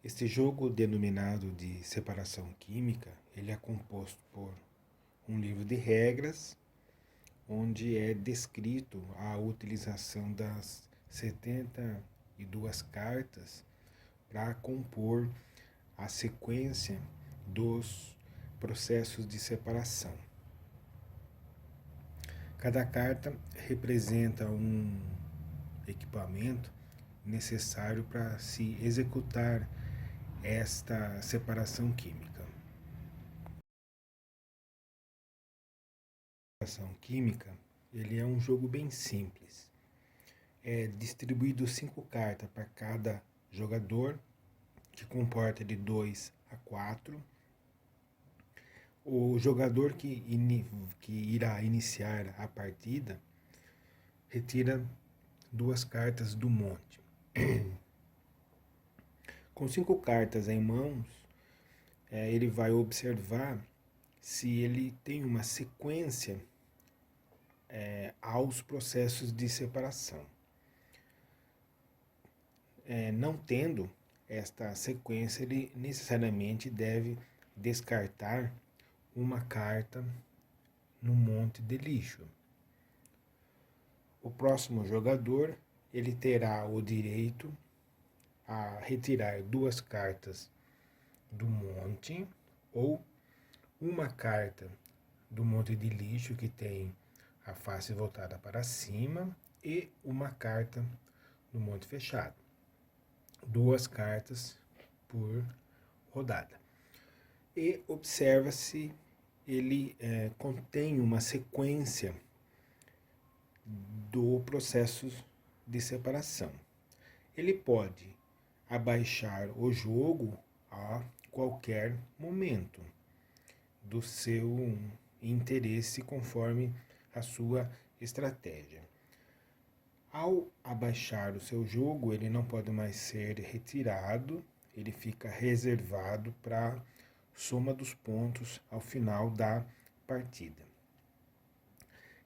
Este jogo, denominado de separação química, ele é composto por um livro de regras, onde é descrito a utilização das 72 cartas para compor a sequência dos processos de separação. Cada carta representa um equipamento necessário para se executar esta separação química. A separação química, ele é um jogo bem simples. É distribuído 5 cartas para cada jogador, que comporta de 2 a 4. O jogador que irá iniciar a partida retira 2 cartas do monte. Com 5 cartas em mãos, ele vai observar se ele tem uma sequência aos processos de separação. Não tendo esta sequência, ele necessariamente deve descartar uma carta no monte de lixo. O próximo jogador, ele terá o direito a retirar 2 cartas do monte ou uma carta do monte de lixo que tem a face voltada para cima e uma carta do monte fechado. 2 cartas por rodada. E observa se ele contém uma sequência do processo de separação. Ele pode abaixar o jogo a qualquer momento do seu interesse, conforme a sua estratégia. Ao abaixar o seu jogo, ele não pode mais ser retirado, ele fica reservado para soma dos pontos ao final da partida.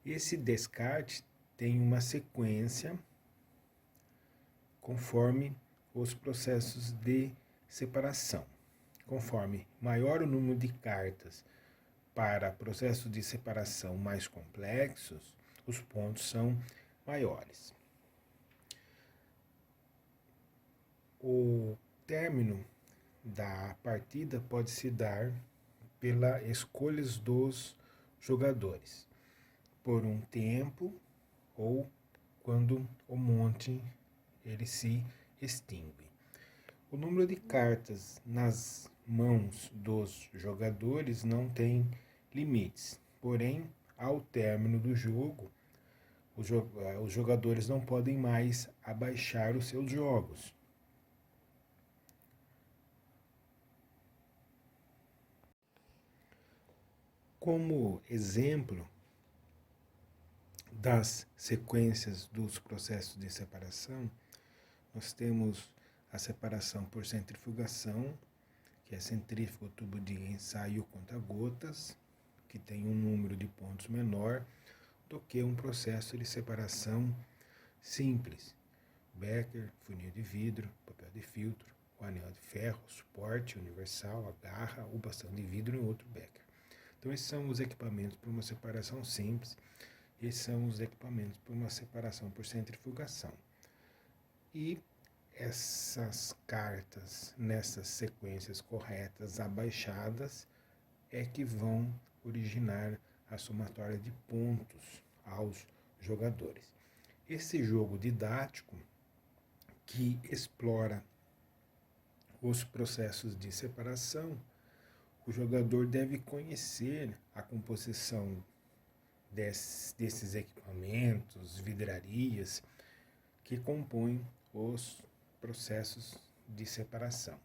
Esse descarte tem uma sequência conforme os processos de separação. Conforme maior o número de cartas para processos de separação mais complexos, os pontos são maiores. O término da partida pode se dar pela escolha dos jogadores, por um tempo ou quando o monte ele se extingue. O número de cartas nas mãos dos jogadores não tem limites, porém, ao término do jogo, os jogadores não podem mais abaixar os seus jogos. Como exemplo das sequências dos processos de separação, nós temos a separação por centrifugação, que é centrífugo tubo de ensaio conta-gotas, que tem um número de pontos menor do que um processo de separação simples. Becker, funil de vidro, papel de filtro, o anel de ferro, suporte universal, a garra, o bastão de vidro e outro Becker. Então, esses são os equipamentos para uma separação simples, esses são os equipamentos para uma separação por centrifugação. E essas cartas, nessas sequências corretas, abaixadas, é que vão originar a somatória de pontos aos jogadores. Esse jogo didático, que explora os processos de separação, o jogador deve conhecer a composição desses equipamentos, vidrarias, que compõem os processos de separação.